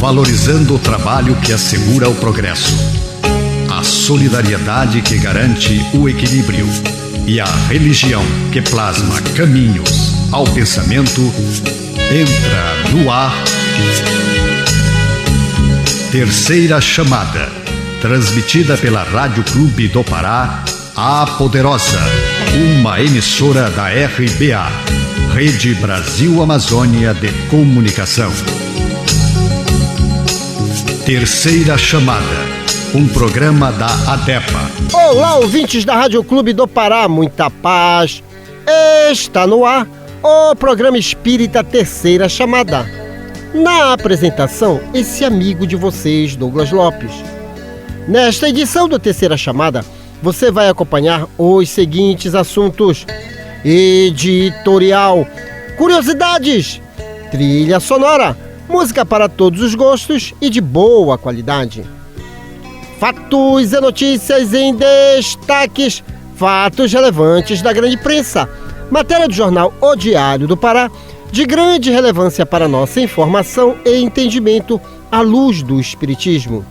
valorizando o trabalho que assegura o progresso, a solidariedade que garante o equilíbrio e a religião que plasma caminhos ao pensamento. Entra no ar Terceira Chamada, transmitida pela Rádio Clube do Pará, a Poderosa, uma emissora da RBA, Rede Brasil Amazônia de Comunicação. Terceira Chamada, um programa da ADEPA. Olá, ouvintes da Rádio Clube do Pará, muita paz. Está no ar o programa espírita Terceira Chamada. Na apresentação, esse amigo de vocês, Douglas Lopes. Nesta edição do Terceira Chamada, você vai acompanhar os seguintes assuntos: editorial, curiosidades, trilha sonora, música para todos os gostos e de boa qualidade. Fatos e notícias em destaques, fatos relevantes da grande imprensa, matéria do jornal O Diário do Pará, de grande relevância para nossa informação e entendimento à luz do Espiritismo.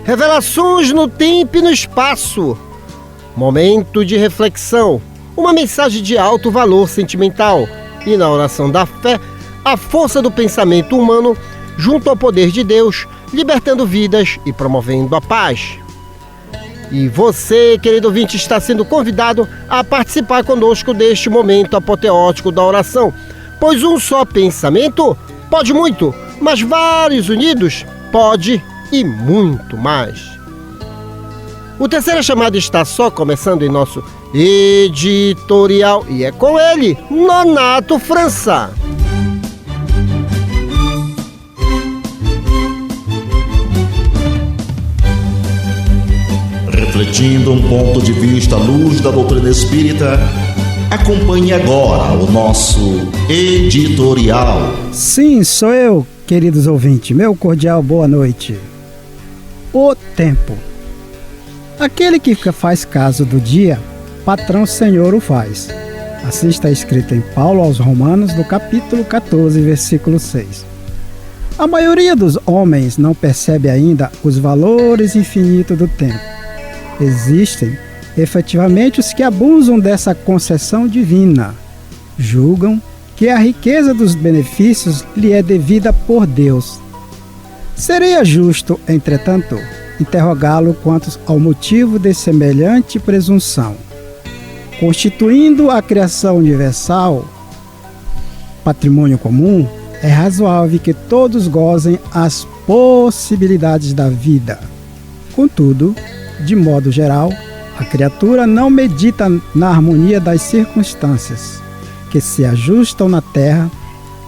Revelações no tempo e no espaço, momento de reflexão, uma mensagem de alto valor sentimental e, na oração da fé, a força do pensamento humano junto ao poder de Deus, libertando vidas e promovendo a paz. E você, querido ouvinte, está sendo convidado a participar conosco deste momento apoteótico da oração, pois um só pensamento pode muito, mas vários unidos pode e muito mais. O Terceira Chamada está só começando em nosso editorial e é com ele, Nonato França. Refletindo um ponto de vista à luz da doutrina espírita, acompanhe agora o nosso editorial. Sim, sou eu, queridos ouvintes. Meu cordial boa noite. O tempo. Aquele que faz caso do dia, patrão Senhor o faz. Assim está escrito em Paulo aos Romanos, no capítulo 14, versículo 6. A maioria dos homens não percebe ainda os valores infinitos do tempo. Existem, efetivamente, os que abusam dessa concessão divina. Julgam que a riqueza dos benefícios lhe é devida por Deus. Seria justo, entretanto, interrogá-lo quanto ao motivo de semelhante presunção. Constituindo a criação universal patrimônio comum, é razoável que todos gozem as possibilidades da vida. Contudo, de modo geral, a criatura não medita na harmonia das circunstâncias que se ajustam na terra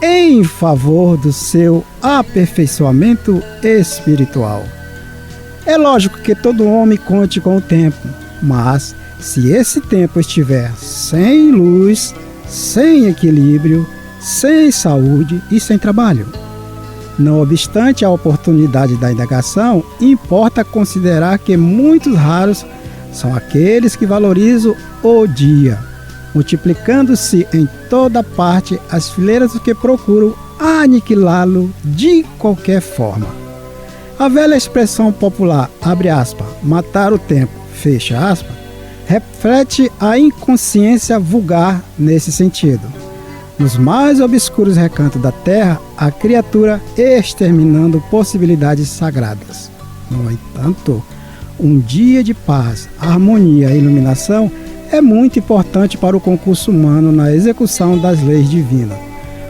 em favor do seu aperfeiçoamento espiritual. É lógico que todo homem conte com o tempo, mas se esse tempo estiver sem luz, sem equilíbrio, sem saúde e sem trabalho. Não obstante a oportunidade da indagação, importa considerar que muitos raros são aqueles que valorizam o dia, multiplicando-se em toda parte as fileiras dos que procuram aniquilá-lo de qualquer forma. A velha expressão popular, abre aspas, matar o tempo, fecha aspas, reflete a inconsciência vulgar nesse sentido. Nos mais obscuros recantos da terra, a criatura exterminando possibilidades sagradas. No entanto, um dia de paz, harmonia e iluminação é muito importante para o concurso humano na execução das leis divinas.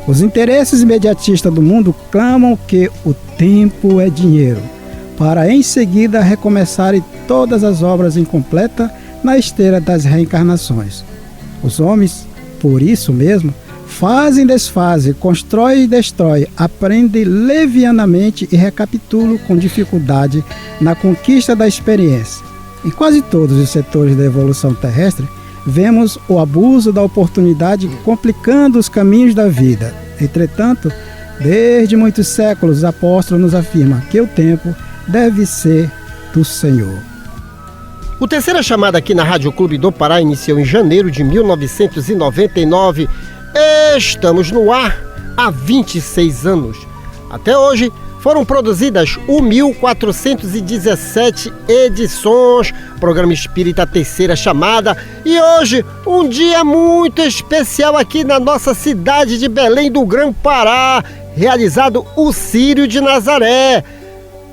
Os interesses imediatistas do mundo clamam que o tempo é dinheiro, para em seguida recomeçarem todas as obras incompletas na esteira das reencarnações. Os homens, por isso mesmo, fazem, desfazem, constroem e destroem, aprendem levianamente e recapitulam com dificuldade na conquista da experiência. Em quase todos os setores da evolução terrestre, vemos o abuso da oportunidade complicando os caminhos da vida. Entretanto, desde muitos séculos, os apóstolos nos afirmam que o tempo deve ser do Senhor. O Terceira Chamada aqui na Rádio Clube do Pará iniciou em janeiro de 1999. Estamos no ar há 26 anos. Até hoje, foram produzidas 1.417 edições, programa espírita Terceira Chamada, e hoje um dia muito especial aqui na nossa cidade de Belém do Grã-Pará, realizado o Círio de Nazaré,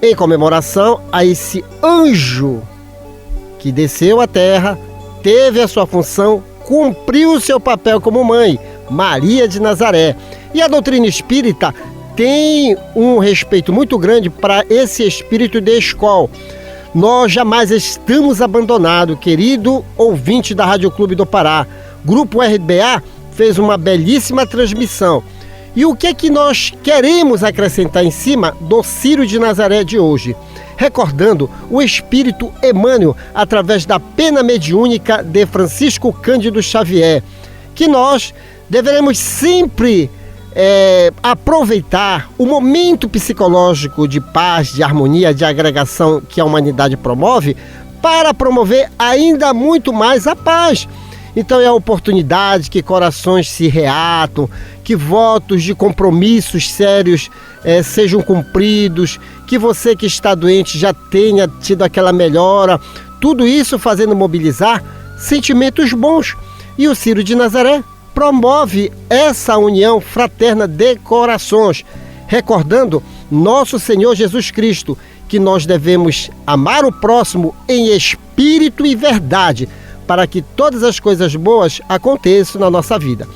em comemoração a esse anjo que desceu à terra, teve a sua função, cumpriu o seu papel como mãe, Maria de Nazaré. E a doutrina espírita tem um respeito muito grande para esse espírito de escola. Nós jamais estamos abandonados, querido ouvinte da Rádio Clube do Pará. Grupo RBA fez uma belíssima transmissão. E o que é que nós queremos acrescentar em cima do Círio de Nazaré de hoje? Recordando o espírito Emmanuel através da pena mediúnica de Francisco Cândido Xavier, que nós deveremos sempre aproveitar o momento psicológico de paz, de harmonia, de agregação que a humanidade promove para promover ainda muito mais a paz. Então é a oportunidade que corações se reatam, que votos de compromissos sérios sejam cumpridos, que você que está doente já tenha tido aquela melhora, tudo isso fazendo mobilizar sentimentos bons. E o Círio de Nazaré promove essa união fraterna de corações, recordando nosso Senhor Jesus Cristo, que nós devemos amar o próximo em espírito e verdade, para que todas as coisas boas aconteçam na nossa vida.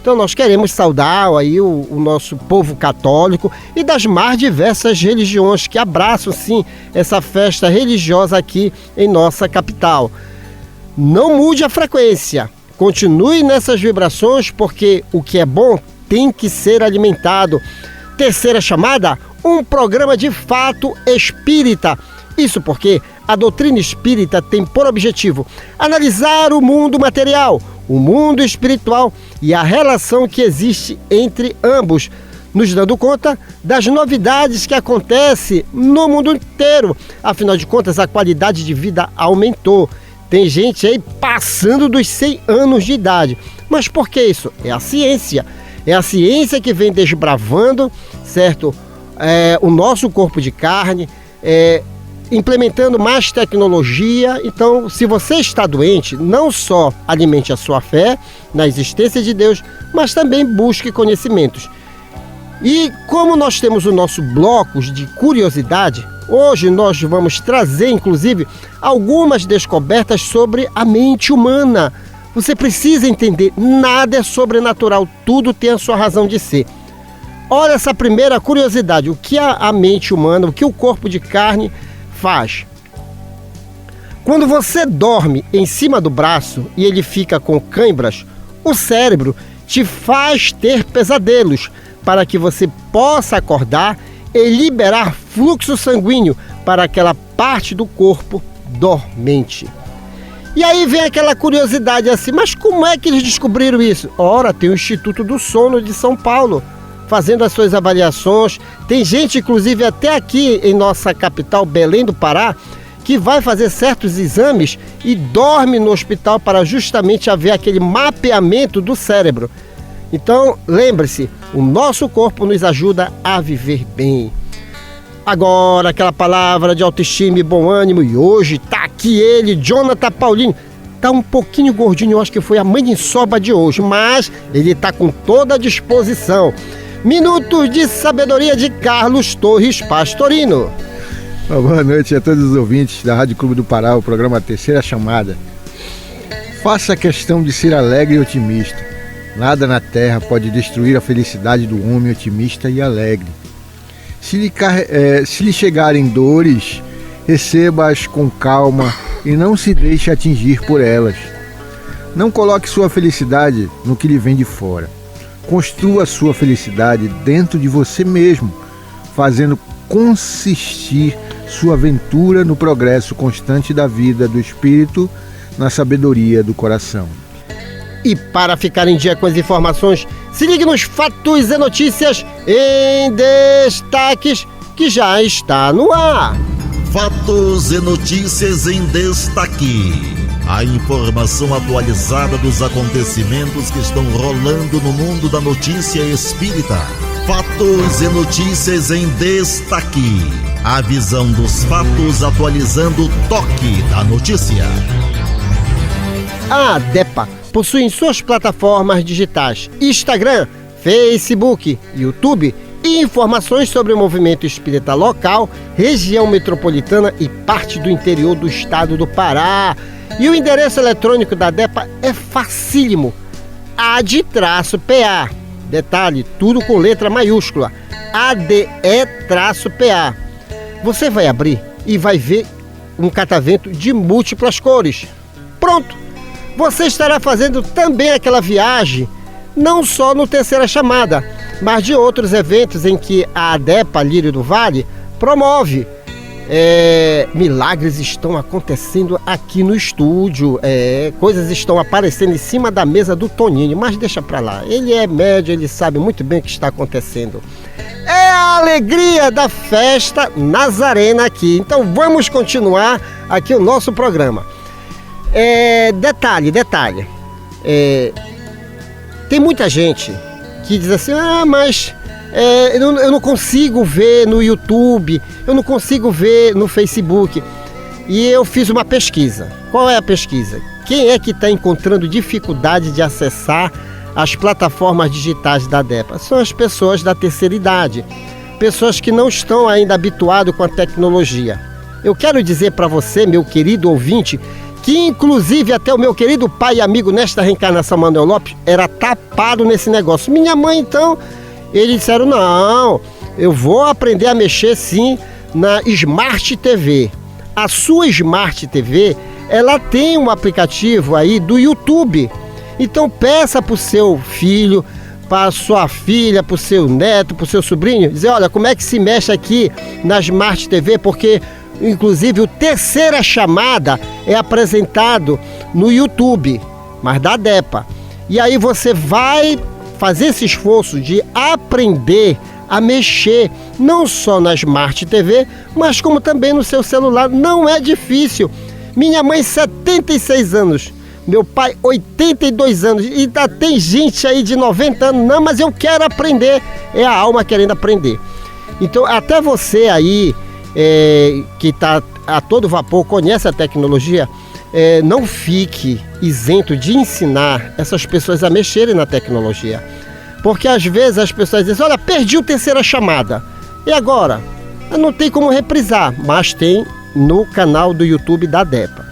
Então nós queremos saudar aí o nosso povo católico e das mais diversas religiões que abraçam sim essa festa religiosa aqui em nossa capital. Não mude a frequência, continue nessas vibrações, porque o que é bom tem que ser alimentado. Terceira Chamada, um programa de fato espírita. Isso porque a doutrina espírita tem por objetivo analisar o mundo material, o mundo espiritual e a relação que existe entre ambos, nos dando conta das novidades que acontecem no mundo inteiro. Afinal de contas, a qualidade de vida aumentou. Tem gente aí passando dos 100 anos de idade. Mas por que isso? É a ciência. É a ciência que vem desbravando, certo? O nosso corpo de carne, implementando mais tecnologia. Então, se você está doente, não só alimente a sua fé na existência de Deus, mas também busque conhecimentos. E como nós temos o nosso bloco de curiosidade, hoje nós vamos trazer, inclusive, algumas descobertas sobre a mente humana. Você precisa entender, nada é sobrenatural, tudo tem a sua razão de ser. Olha essa primeira curiosidade, o que a mente humana, o que o corpo de carne faz. Quando você dorme em cima do braço e ele fica com cãibras, o cérebro te faz ter pesadelos para que você possa acordar e liberar fluxo sanguíneo para aquela parte do corpo dormente. E aí vem aquela curiosidade assim, mas como é que eles descobriram isso? Ora, tem o Instituto do Sono de São Paulo fazendo as suas avaliações. Tem gente, inclusive, até aqui em nossa capital, Belém do Pará, que vai fazer certos exames e dorme no hospital para justamente haver aquele mapeamento do cérebro. Então, lembre-se, o nosso corpo nos ajuda a viver bem. Agora, aquela palavra de autoestima e bom ânimo, e hoje tá aqui ele, Jonathan Paulino. Tá um pouquinho gordinho, eu acho que foi a maniçoba de hoje, mas ele tá com toda a disposição. Minutos de sabedoria de Carlos Torres Pastorino. Boa noite a todos os ouvintes da Rádio Clube do Pará, o programa Terceira Chamada. Faça a questão de ser alegre e otimista. Nada na terra pode destruir a felicidade do homem otimista e alegre. Se lhe chegarem dores, receba-as com calma e não se deixe atingir por elas. Não coloque sua felicidade no que lhe vem de fora. Construa sua felicidade dentro de você mesmo, fazendo consistir sua aventura no progresso constante da vida do espírito, na sabedoria do coração. E para ficar em dia com as informações, se ligue nos Fatos e Notícias em Destaques, que já está no ar. Fatos e Notícias em Destaque. A informação atualizada dos acontecimentos que estão rolando no mundo da notícia espírita. Fatos e notícias em destaque. A visão dos fatos atualizando o toque da notícia. A ADEPA possui em suas plataformas digitais Instagram, Facebook, YouTube informações sobre o movimento espírita local, região metropolitana e parte do interior do estado do Pará. E o endereço eletrônico da ADEPA é facílimo: ADE-PA. Detalhe, tudo com letra maiúscula, ADE-PA. Você vai abrir e vai ver um catavento de múltiplas cores. Pronto! Você estará fazendo também aquela viagem, não só no Terceira Chamada, mas de outros eventos em que a ADEPA Lírio do Vale promove. Milagres estão acontecendo aqui no estúdio, coisas estão aparecendo em cima da mesa do Toninho, mas deixa pra lá, ele é médium, ele sabe muito bem o que está acontecendo. É a alegria da festa nazarena aqui, então vamos continuar aqui o nosso programa. Detalhe, tem muita gente que diz assim, mas eu não consigo ver no YouTube, eu não consigo ver no Facebook. E eu fiz uma pesquisa. Qual é a pesquisa? Quem é que está encontrando dificuldade de acessar as plataformas digitais da ADEPA? São as pessoas da terceira idade, pessoas que não estão ainda habituadas com a tecnologia. Eu quero dizer para você, meu querido ouvinte, que inclusive até o meu querido pai e amigo nesta reencarnação, Manuel Lopes, era tapado nesse negócio. Minha mãe, então, eles disseram, não, eu vou aprender a mexer sim na Smart TV. A sua Smart TV, ela tem um aplicativo aí do YouTube. Então peça para o seu filho, para sua filha, para o seu neto, para o seu sobrinho, dizer, olha, como é que se mexe aqui na Smart TV, porque inclusive o Terceira Chamada é apresentado no YouTube, mas da ADEPA. E aí você vai fazer esse esforço de aprender a mexer não só na Smart TV, mas como também no seu celular. Não é difícil. Minha mãe, 76 anos, meu pai, 82 anos, e ainda tem gente aí de 90 anos, não, mas eu quero aprender. É a alma querendo aprender. Então, até você aí, que está a todo vapor, conhece a tecnologia, não fique isento de ensinar essas pessoas a mexerem na tecnologia. Porque às vezes as pessoas dizem, olha, perdi o Terceira Chamada. E agora? Não tem como reprisar, mas tem no canal do YouTube da ADEPA.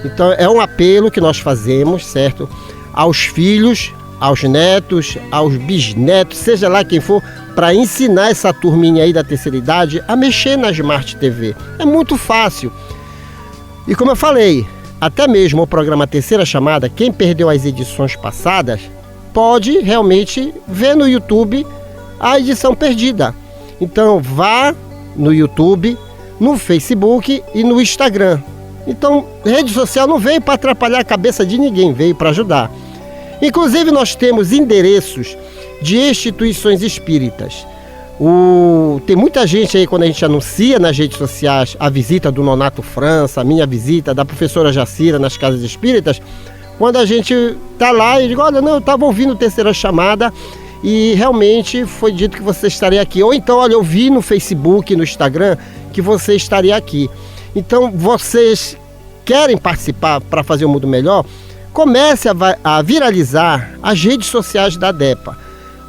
Então é um apelo que nós fazemos, certo? Aos filhos, aos netos, aos bisnetos, seja lá quem for, para ensinar essa turminha aí da terceira idade a mexer na Smart TV. É muito fácil. E como eu falei, até mesmo o programa Terceira Chamada, quem perdeu as edições passadas, pode realmente ver no YouTube a edição perdida. Então vá no YouTube, no Facebook e no Instagram. Então, rede social não veio para atrapalhar a cabeça de ninguém, veio para ajudar. Inclusive, nós temos endereços de instituições espíritas. Tem muita gente aí, quando a gente anuncia nas redes sociais a visita do Nonato França, a minha visita, da professora Jacira nas casas espíritas, quando a gente está lá e diz, olha, não, eu estava ouvindo Terceira Chamada e realmente foi dito que você estaria aqui. Ou então, olha, eu vi no Facebook, no Instagram, que você estaria aqui. Então, vocês querem participar para fazer o mundo melhor? Comece a viralizar as redes sociais da ADEPA.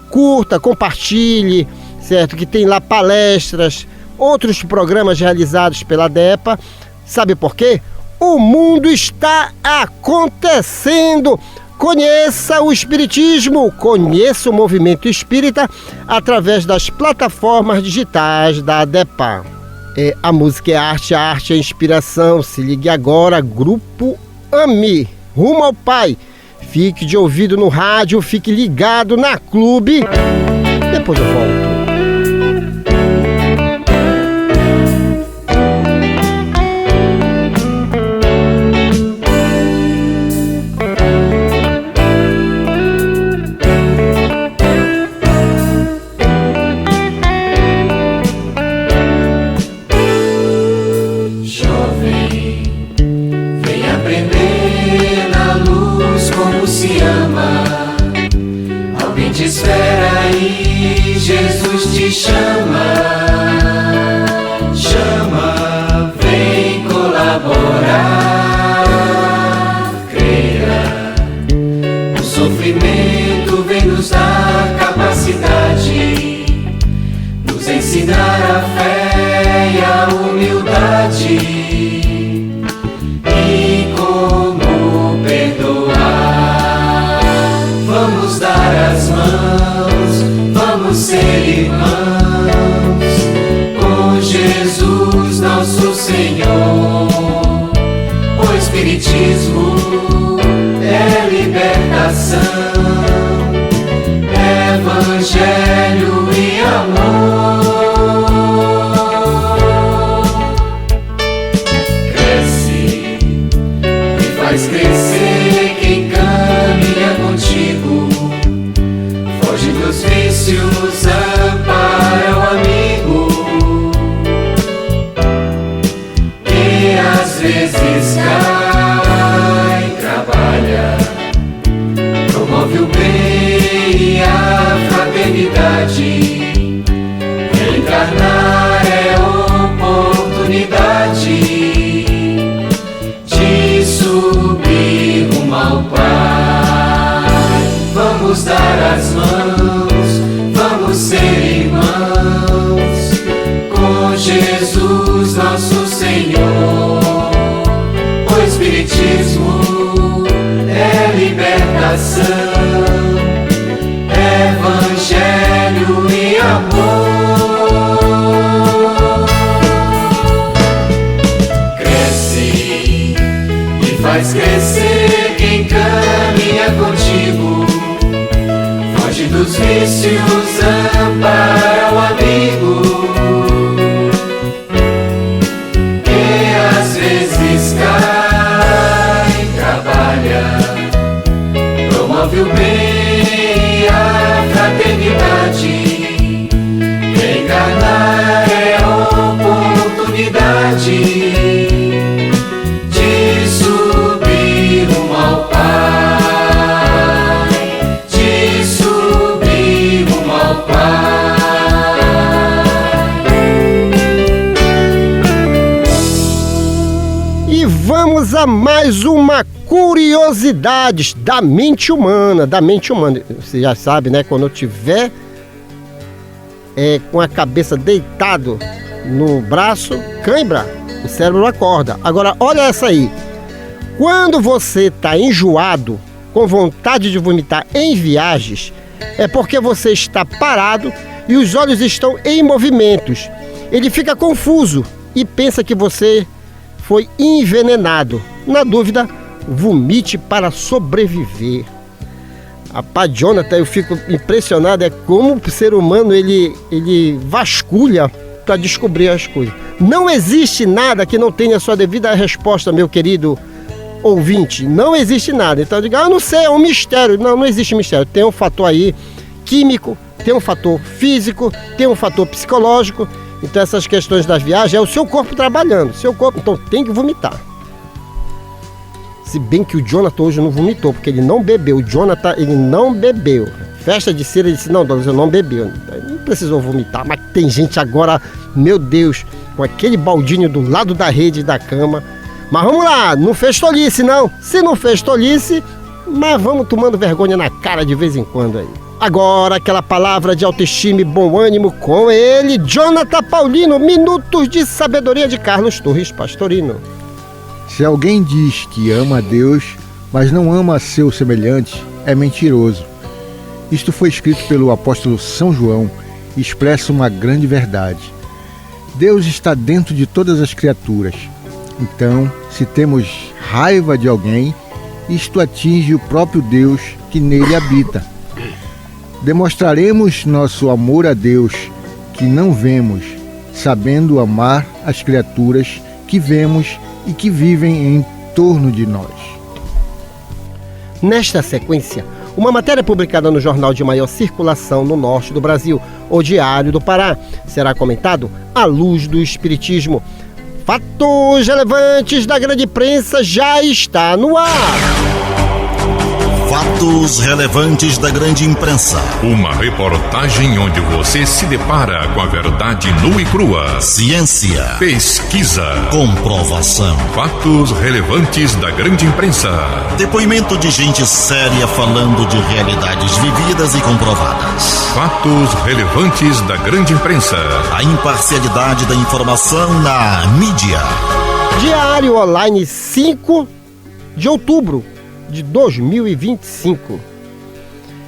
Curta, compartilhe, certo? Que tem lá palestras, outros programas realizados pela ADEPA. Sabe por quê? O mundo está acontecendo. Conheça o Espiritismo, conheça o movimento espírita através das plataformas digitais da ADEPA. A música é arte, a arte é inspiração. Se ligue agora, Grupo AMI, rumo ao Pai. Fique de ouvido no rádio, fique ligado na Clube. Depois eu volto. espera aí, Jesus te chama, chama, vem colaborar. Creia, o sofrimento vem nos dar capacidade, nos ensinar a fé e a humildade, e como perdoar. Vamos dar as mãos, vamos ser irmãos, com Jesus nosso Senhor. O Espiritismo é libertação, Evangelho e amor. Cresce e faz crescer quem caminha contigo, foge dos vícios, ampara o amigo, que às vezes cai, trabalha, promove o bem e a fraternidade. Reencarnar é oportunidade de subir rumo ao Pai. Vamos dar as mãos, vamos ser irmãos, com Jesus nosso Senhor. O Espiritismo é libertação, Evangelho e amor. Cresce e faz crescer quem caminha contigo, foge dos vícios, ampara o amigo, que às vezes cai, trabalha, promove o bem e a fraternidade. Reencarnar é oportunidade de subir rumo ao Pai, de subir rumo ao Pai. E vamos a mais uma curiosidade da mente humana, Você já sabe, né? Quando eu tiver com a cabeça deitado no braço, cãibra, o cérebro acorda. Agora, olha essa aí. Quando você está enjoado, com vontade de vomitar em viagens, é porque você está parado e os olhos estão em movimentos. Ele fica confuso e pensa que você foi envenenado. Na dúvida, vomite para sobreviver. Rapaz, Jonathan, eu fico impressionado, é como o ser humano ele vasculha para descobrir as coisas. Não existe nada que não tenha sua devida resposta, meu querido ouvinte. Não existe nada. Então, diga, não sei, é um mistério. Não existe mistério. Tem um fator aí químico, tem um fator físico, tem um fator psicológico. Então, essas questões das viagens é o seu corpo trabalhando. Seu corpo, então, tem que vomitar. Se bem que o Jonathan hoje não vomitou, porque ele não bebeu. O Jonathan, ele não bebeu. Festa de cera, ele disse, não, Douglas, eu não bebeu. Não precisou vomitar, mas tem gente agora, meu Deus, com aquele baldinho do lado da rede da cama. Mas vamos lá, não fez tolice, não. Se não fez tolice, mas vamos tomando vergonha na cara de vez em quando aí. Agora, aquela palavra de autoestima e bom ânimo com ele, Jonathan Paulino, Minutos de Sabedoria de Carlos Torres Pastorino. Se alguém diz que ama a Deus, mas não ama seu semelhante, é mentiroso. Isto foi escrito pelo apóstolo São João e expressa uma grande verdade. Deus está dentro de todas as criaturas. Então, se temos raiva de alguém, isto atinge o próprio Deus que nele habita. Demonstraremos nosso amor a Deus, que não vemos, sabendo amar as criaturas que vemos e que vivem em torno de nós. Nesta sequência, uma matéria publicada no jornal de maior circulação no norte do Brasil, O Diário do Pará, será comentado à luz do Espiritismo. Fatos relevantes da grande imprensa já está no ar. Fatos relevantes da grande imprensa. Uma reportagem onde você se depara com a verdade nua e crua. Ciência. Pesquisa. Comprovação. Fatos relevantes da grande imprensa. Depoimento de gente séria falando de realidades vividas e comprovadas. Fatos relevantes da grande imprensa. A imparcialidade da informação na mídia. Diário Online 5 de outubro de 2025.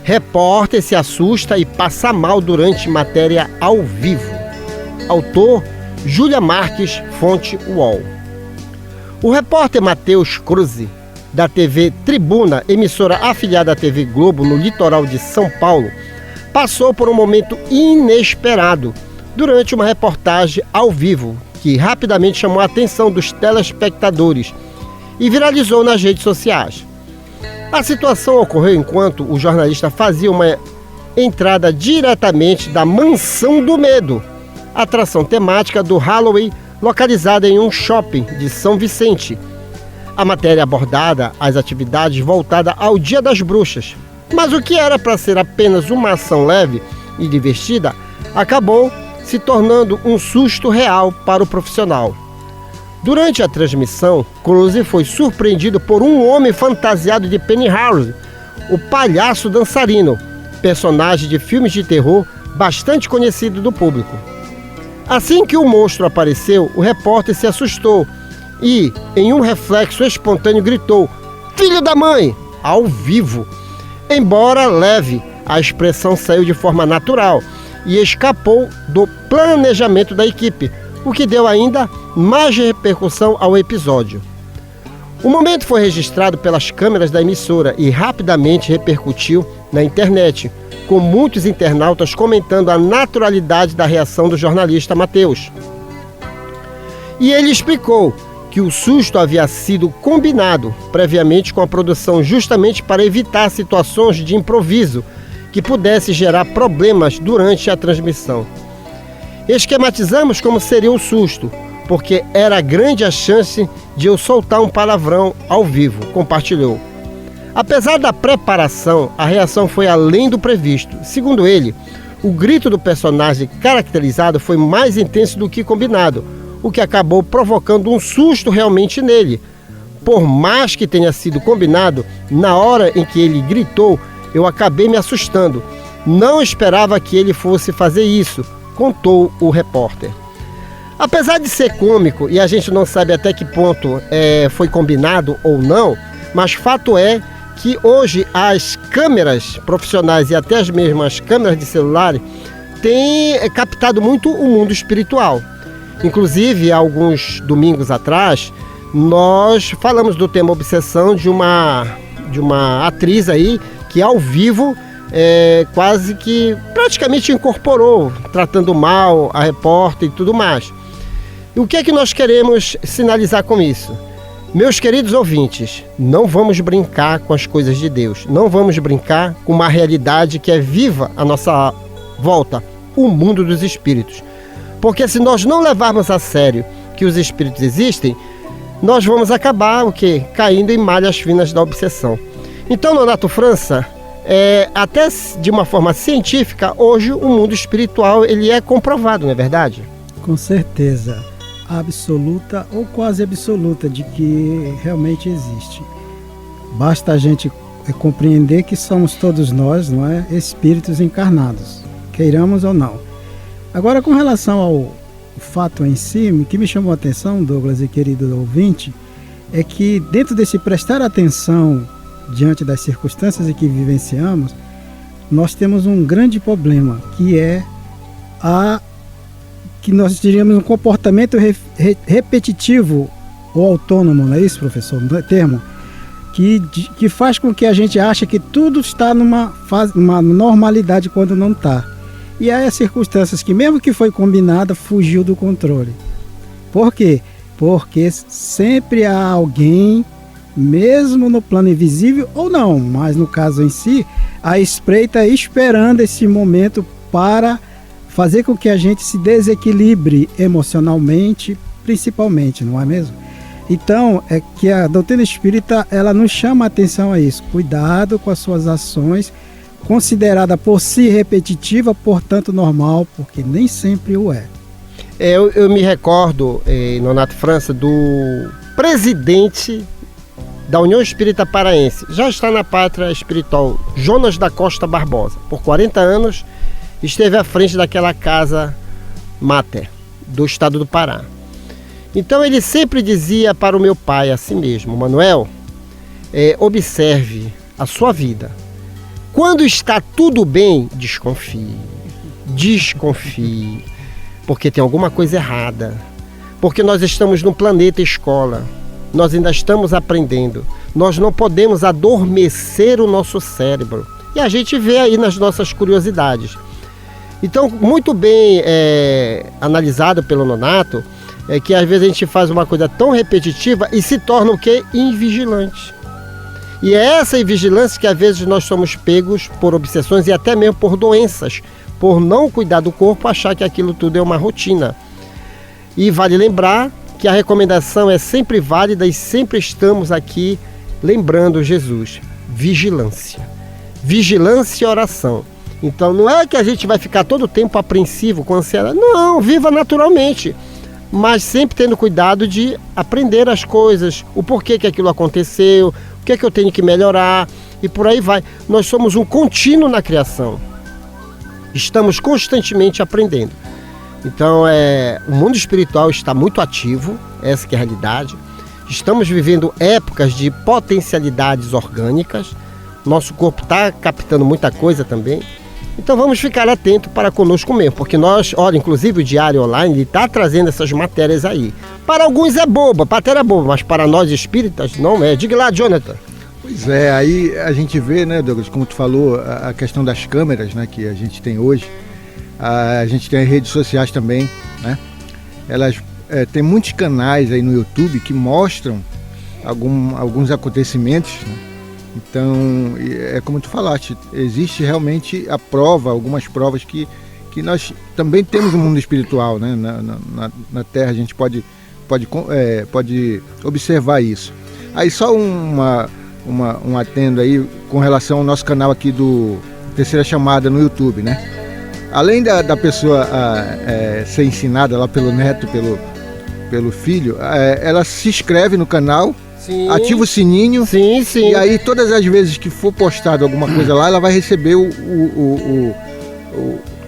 Repórter se assusta e passa mal durante matéria ao vivo. Autor Júlia Marques, fonte UOL. O repórter Matheus Cruz, da TV Tribuna, emissora afiliada à TV Globo no litoral de São Paulo, passou por um momento inesperado durante uma reportagem ao vivo que rapidamente chamou a atenção dos telespectadores e viralizou nas redes sociais. A situação ocorreu enquanto o jornalista fazia uma entrada diretamente da Mansão do Medo, atração temática do Halloween localizada em um shopping de São Vicente. A matéria abordada as atividades voltadas ao Dia das Bruxas, mas o que era para ser apenas uma ação leve e divertida acabou se tornando um susto real para o profissional. Durante a transmissão, Close foi surpreendido por um homem fantasiado de Pennyhouse, o palhaço dançarino, personagem de filmes de terror bastante conhecido do público. Assim que o monstro apareceu, o repórter se assustou e, em um reflexo espontâneo, gritou: "Filho da mãe!" ao vivo. Embora leve, a expressão saiu de forma natural e escapou do planejamento da equipe, o que deu ainda mais repercussão ao episódio. O momento foi registrado pelas câmeras da emissora e rapidamente repercutiu na internet, com muitos internautas comentando a naturalidade da reação do jornalista Matheus. E ele explicou que o susto havia sido combinado previamente com a produção justamente para evitar situações de improviso que pudesse gerar problemas durante a transmissão. Esquematizamos como seria o susto, porque era grande a chance de eu soltar um palavrão ao vivo, compartilhou. Apesar da preparação, a reação foi além do previsto. Segundo ele, o grito do personagem caracterizado foi mais intenso do que combinado, o que acabou provocando um susto realmente nele. Por mais que tenha sido combinado, na hora em que ele gritou, eu acabei me assustando. Não esperava que ele fosse fazer isso, contou o repórter. Apesar de ser cômico, e a gente não sabe até que ponto foi combinado ou não, mas fato é que hoje as câmeras profissionais e até as mesmas câmeras de celular têm captado muito o mundo espiritual. Inclusive, há alguns domingos atrás, nós falamos do tema obsessão de uma atriz aí que ao vivo quase que praticamente incorporou, tratando mal a repórter e tudo mais. E o que é que nós queremos sinalizar com isso? Meus queridos ouvintes, não vamos brincar com as coisas de Deus, não vamos brincar com uma realidade que é viva à nossa volta, o mundo dos espíritos. Porque se nós não levarmos a sério que os espíritos existem, nós vamos acabar caindo em malhas finas da obsessão. Então, Nonato França, até de uma forma científica, hoje o mundo espiritual ele é comprovado, não é verdade? Com certeza, absoluta ou quase absoluta de que realmente existe. Basta a gente compreender que somos todos nós, não é, espíritos encarnados, queiramos ou não. Agora, com relação ao fato em si, o que me chamou a atenção, Douglas e querido ouvinte, é que dentro desse prestar atenção diante das circunstâncias em que vivenciamos, nós temos um grande problema, que é que nós diríamos um comportamento repetitivo ou autônomo, não é isso, professor? Não é termo? Que faz com que a gente ache que tudo está numa normalidade quando não está. E há as circunstâncias que, mesmo que foi combinada, fugiu do controle. Por quê? Porque sempre há alguém, mesmo no plano invisível ou não, mas no caso em si, a espreita esperando esse momento para fazer com que a gente se desequilibre emocionalmente, principalmente, não é mesmo? Então, é que a doutrina espírita, ela nos chama a atenção a isso. Cuidado com as suas ações, considerada por si repetitiva, portanto normal, porque nem sempre o é. Eu me recordo, Nonato França, do presidente da União Espírita Paraense, já está na pátria espiritual, Jonas da Costa Barbosa. Por 40 anos esteve à frente daquela casa máter do estado do Pará. Então ele sempre dizia para o meu pai assim mesmo: Manuel, observe a sua vida. Quando está tudo bem, desconfie, porque tem alguma coisa errada. Porque nós estamos no planeta escola, nós ainda estamos aprendendo, nós não podemos adormecer o nosso cérebro. E a gente vê aí nas nossas curiosidades. Então, muito bem analisado pelo Nonato, é que às vezes a gente faz uma coisa tão repetitiva e se torna o quê? Invigilante. E é essa invigilância que às vezes nós somos pegos por obsessões e até mesmo por doenças, por não cuidar do corpo, achar que aquilo tudo é uma rotina. E vale lembrar que a recomendação é sempre válida e sempre estamos aqui lembrando Jesus. Vigilância. Vigilância e oração. Então não é que a gente vai ficar todo o tempo apreensivo com ansiedade. Não, viva naturalmente. Mas sempre tendo cuidado de aprender as coisas, o porquê que aquilo aconteceu, o que é que eu tenho que melhorar e por aí vai. Nós somos um contínuo na criação. Estamos constantemente aprendendo. Então o mundo espiritual está muito ativo, essa que é a realidade. Estamos vivendo épocas de potencialidades orgânicas. Nosso corpo está captando muita coisa também. Então vamos ficar atentos para conosco mesmo, porque nós, olha, inclusive o Diário Online está trazendo essas matérias aí. Para alguns é boba, matéria boba, mas para nós espíritas não é. Diga lá, Jonathan. Pois é, aí a gente vê, né, Douglas, como tu falou, a questão das câmeras, né, que a gente tem hoje. A gente tem as redes sociais também, né? Elas tem muitos canais aí no YouTube que mostram alguns acontecimentos, né? Então, é como tu falaste, existe realmente algumas provas que nós também temos no mundo espiritual, né? Na Terra a gente pode observar isso. Aí só um atendo aí com relação ao nosso canal aqui do Terceira Chamada no YouTube, né? Além da pessoa ser ensinada lá pelo neto, pelo filho, ela se inscreve no canal. Sim. Ativa o sininho. Sim. E aí todas as vezes que for postado alguma coisa lá, ela vai receber o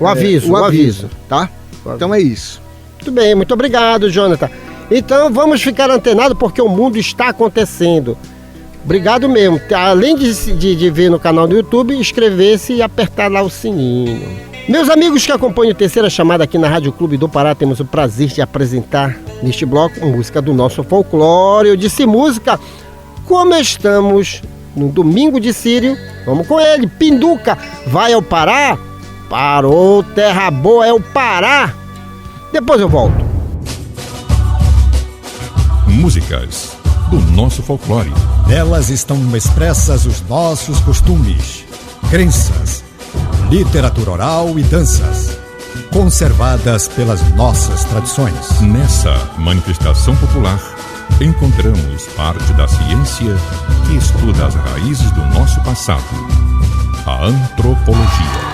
aviso, tá? Então é isso. Muito bem, muito obrigado, Jonathan. Então vamos ficar antenados porque o mundo está acontecendo. Obrigado mesmo. Além de ver no canal do YouTube, inscrever-se e apertar lá o sininho. Meus amigos que acompanham a Terceira Chamada aqui na Rádio Clube do Pará, temos o prazer de apresentar neste bloco música do nosso folclore. Eu disse música, como estamos no domingo de Sírio, vamos com ele, Pinduca, vai ao Pará? Parou, terra boa é o Pará. Depois eu volto. Músicas do nosso folclore. Nelas estão expressas os nossos costumes, crenças, literatura oral e danças, conservadas pelas nossas tradições. Nessa manifestação popular, encontramos parte da ciência que estuda as raízes do nosso passado, a antropologia.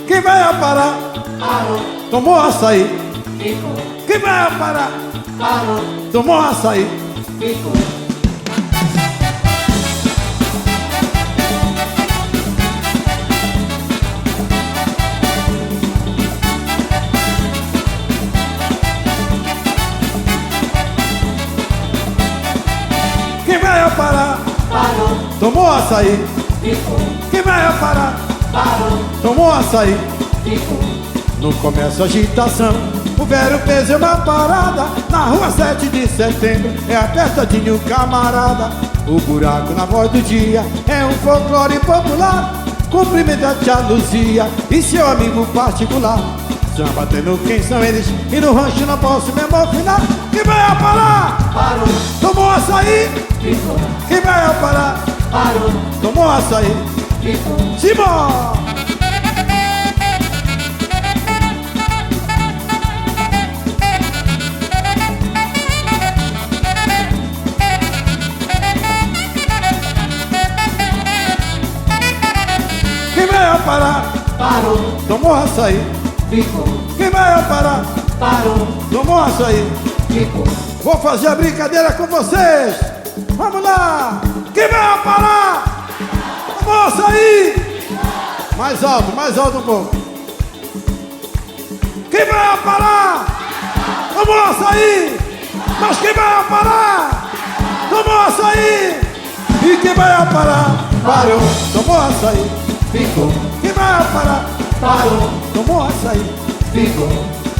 Quem vai a Pará? Parou. Tomou açaí? Ficou. Quem vai a Pará? Parou. Tomou açaí? Ficou. Quem vai a Pará? Parou. Tomou açaí? Ficou. Quem vai a Pará? Parou. Tomou açaí? Ficou. No começo agitação, o velho fez uma parada. Na rua 7 de setembro é a festa de um camarada. O buraco na voz do dia é um folclore popular. Cumprimenta a tia Luzia e seu amigo particular. Samba tendo quem são eles e no rancho não posso me emocionar. Quem vai a Pará? Parou. Tomou açaí? Ficou. Quem vai a Pará? Parou. Tomou açaí? Ficou. Simão! parar? Parou, Tomou açaí. ficou, Quem vai parar? parou, Tomou açaí. ficou. Vou fazer a brincadeira com vocês. Vamos lá. Quem vai parar? Tomou açaí. Mais alto um pouco. Quem vai parar? Tomou açaí. Mas quem vai parar? Tomou açaí. E quem vai parar? Parou. Tomou açaí. Ficou, Quem vai parar? parou, Tomou açaí. ficou.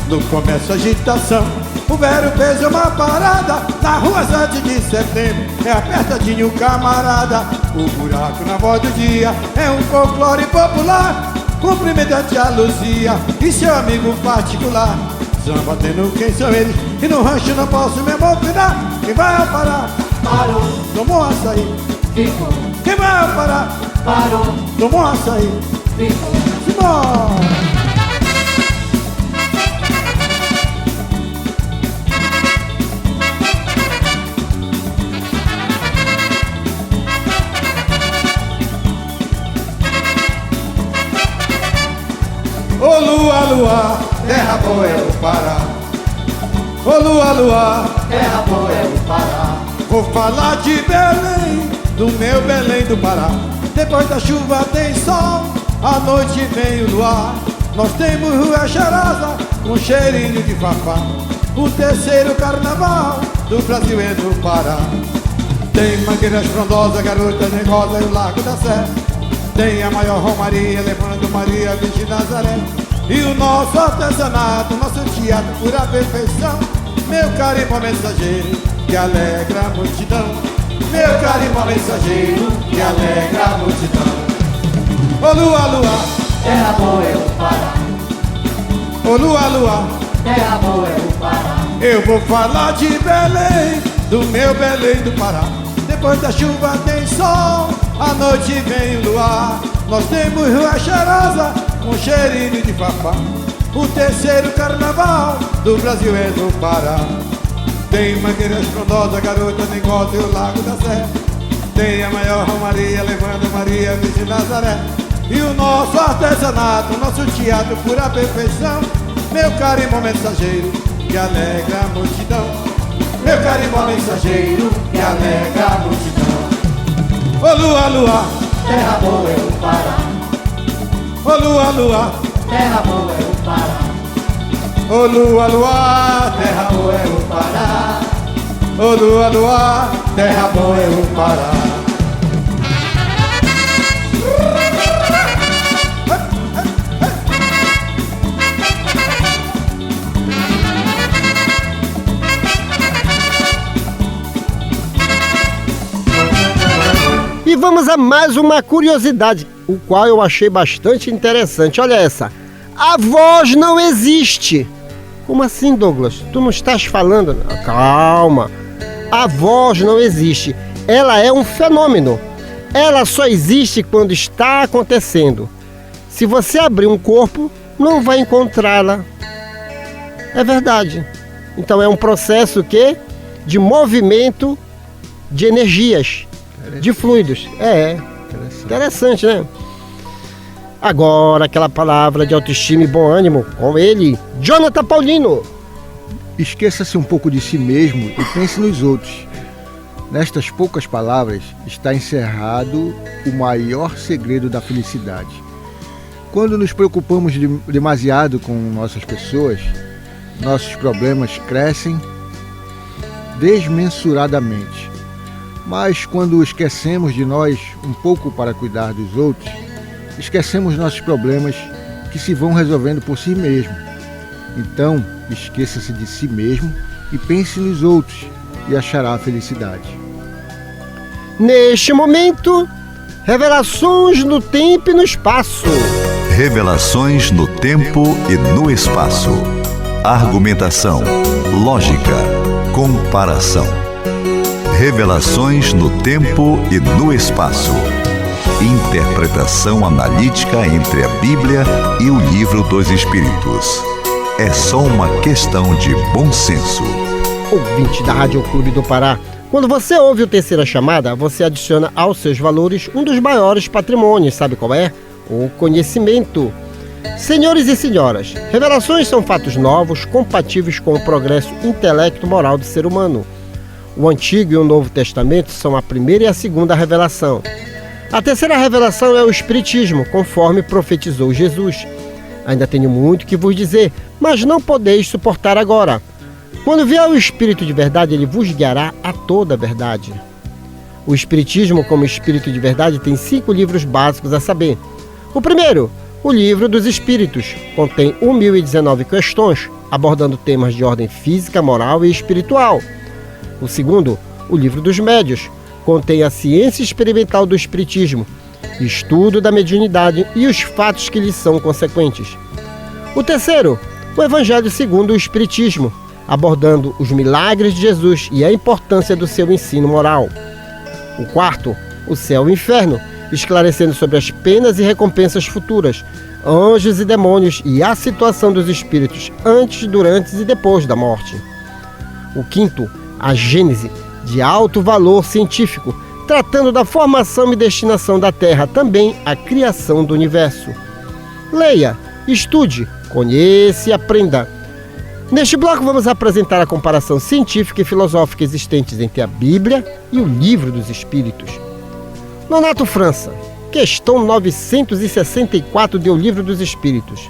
No começo agitação, o velho fez uma parada na rua 7 de setembro, é apertadinho camarada. O buraco na voz do dia é um folclore popular. Cumprimento a tia Luzia e seu amigo particular. Samba tendo quem são eles e no rancho não posso me emocionar. Quem vai parar? Parou, Tomou açaí. ficou, Quem vai parar? parou, Tomou açaí. ficou. Simbora! Ô lua, lua, terra boa é o Pará. Ô lua, lua, Terra boa é o Pará. vou falar de Belém, do meu Belém do Pará. Depois da chuva tem sol, à noite vem o luar. Nós temos rua cheirosa, com cheirinho de fafá. O terceiro carnaval do Brasil é do Pará. Tem mangueiras frondosas, garotas negosas e o Lago da Sé. Tem a maior romaria, levando Maria, Virgem Nazaré. E o nosso artesanato, nosso teatro, pura perfeição. Meu carimbó mensageiro, que alegra a multidão. Meu carimbó mensageiro, que alegra a multidão. Ô lua, lua, Terra boa é o Pará. ô lua, lua, Terra boa é o Pará. eu vou falar de Belém, do meu Belém do Pará. Depois da chuva tem sol, à noite vem o luar. Nós temos rua cheirosa, com cheirinho de fafá. O terceiro carnaval do Brasil é do Pará. Tem mangueiras frondosas, garota negócio e o Lago da Sé. Tem a maior romaria, levando Maria, Virgem Nazaré. E o nosso artesanato, nosso teatro, pura perfeição. Meu carimbó mensageiro, que alegra a multidão. Meu carimbó mensageiro, que alegra a multidão. Ô lua, lua, Terra boa é o Pará. ô lua, lua, Terra boa é o Pará. ô lua, lua, terra boa é o Pará. Ô lua, lua, terra boa é o Pará. E vamos a mais uma curiosidade, o qual eu achei bastante interessante. Olha essa. A voz não existe. Como assim, Douglas? Tu não estás falando? Calma. A voz não existe. Ela é um fenômeno. Ela só existe quando está acontecendo. Se você abrir um corpo, não vai encontrá-la. É verdade. Então é um processo de movimento de energias, de fluidos. Interessante, né? Agora aquela palavra de autoestima e bom ânimo com ele, Jonathan Paulino. Esqueça-se um pouco de si mesmo e pense nos outros. Nestas poucas palavras está encerrado o maior segredo da felicidade. Quando nos preocupamos demasiado com nossas pessoas, nossos problemas crescem desmensuradamente. Mas quando esquecemos de nós um pouco para cuidar dos outros, esquecemos nossos problemas que se vão resolvendo por si mesmo. Então, esqueça-se de si mesmo e pense nos outros e achará a felicidade. Neste momento, revelações no tempo e no espaço. Revelações no tempo e no espaço. Argumentação, lógica, comparação. Revelações no tempo e no espaço. Interpretação analítica entre a Bíblia e o Livro dos Espíritos. É só uma questão de bom senso. Ouvinte da Rádio Clube do Pará, quando você ouve o Terceira Chamada, você adiciona aos seus valores um dos maiores patrimônios, sabe qual é? o conhecimento. Senhores e senhoras, revelações são fatos novos, compatíveis com o progresso intelecto-moral do ser humano. O Antigo e o Novo Testamento são a primeira e a segunda revelação. A terceira revelação é o Espiritismo, conforme profetizou Jesus. Ainda tenho muito que vos dizer, mas não podeis suportar agora. Quando vier o Espírito de verdade, ele vos guiará a toda a verdade. O Espiritismo, como Espírito de verdade, tem 5 livros básicos a saber. O primeiro, o Livro dos Espíritos, contém 1019 questões, abordando temas de ordem física, moral e espiritual. O segundo, o Livro dos Médios, contém a ciência experimental do Espiritismo, estudo da mediunidade e os fatos que lhes são consequentes. O terceiro, o Evangelho segundo o Espiritismo, abordando os milagres de Jesus e a importância do seu ensino moral. O quarto, o Céu e o Inferno, esclarecendo sobre as penas e recompensas futuras, anjos e demônios e a situação dos espíritos antes, durante e depois da morte. O quinto, a Gênese, de alto valor científico, tratando da formação e destinação da Terra, também a criação do universo. Leia, estude, conheça e aprenda. Neste bloco vamos apresentar a comparação científica e filosófica existentes entre a Bíblia e o Livro dos Espíritos. Nonato França, questão 964 do Livro dos Espíritos.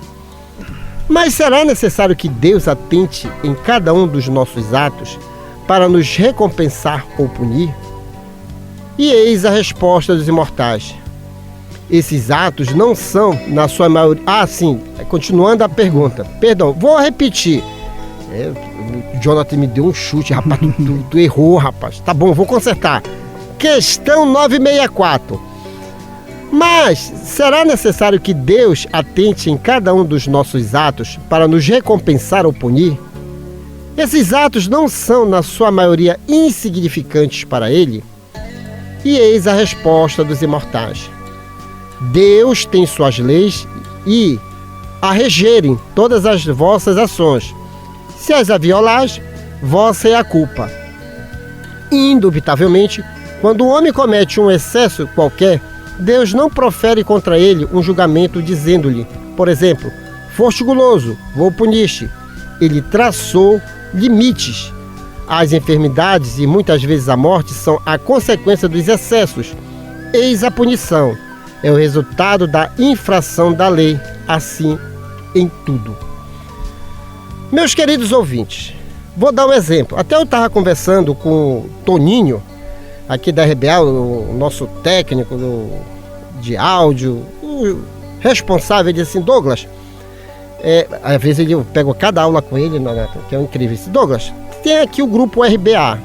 Mas será necessário que Deus atente em cada um dos nossos atos para nos recompensar ou punir? E eis a resposta dos imortais. Esses atos não são, na sua maioria... continuando a pergunta. Perdão, vou repetir. O Jonathan me deu um chute, rapaz. Tu errou, rapaz. Tá bom, vou consertar. Questão 964. Mas será necessário que Deus atente em cada um dos nossos atos para nos recompensar ou punir? Esses atos não são, na sua maioria, insignificantes para Ele? E eis a resposta dos imortais. Deus tem suas leis e a regerem todas as vossas ações. Se as violais, vossa é a culpa. Indubitavelmente, quando o homem comete um excesso qualquer, Deus não profere contra ele um julgamento dizendo-lhe, por exemplo, foste guloso, vou punir-te. Ele traçou limites. As enfermidades e muitas vezes a morte são a consequência dos excessos. Eis a punição. É o resultado da infração da lei, assim em tudo. Meus queridos ouvintes, vou dar um exemplo. Até eu estava conversando com o Toninho, aqui da RBA, o nosso técnico de áudio, o responsável, ele disse assim, Douglas, às vezes eu pego cada aula com ele, que é incrível. Disse, Douglas, tem aqui o grupo RBA,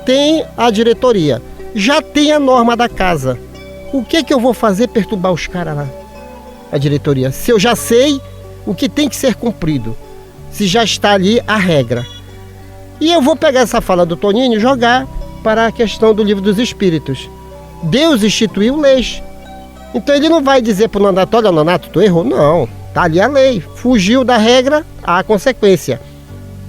tem a diretoria, já tem a norma da casa. O que eu vou fazer perturbar os caras lá? A diretoria. Se eu já sei o que tem que ser cumprido, se já está ali a regra. E eu vou pegar essa fala do Toninho e jogar para a questão do Livro dos Espíritos. Deus instituiu leis. Então ele não vai dizer para o Nonato, olha Nonato, tu errou. Não, está ali a lei. Fugiu da regra, há consequência.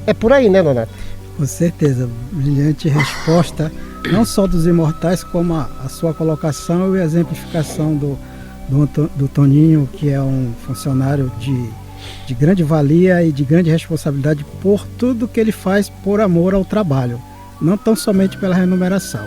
É por aí, né, Nonato? Com certeza, brilhante resposta, não só dos imortais, como a sua colocação e a exemplificação do Toninho, que é um funcionário de grande valia e de grande responsabilidade por tudo que ele faz por amor ao trabalho, não tão somente pela remuneração.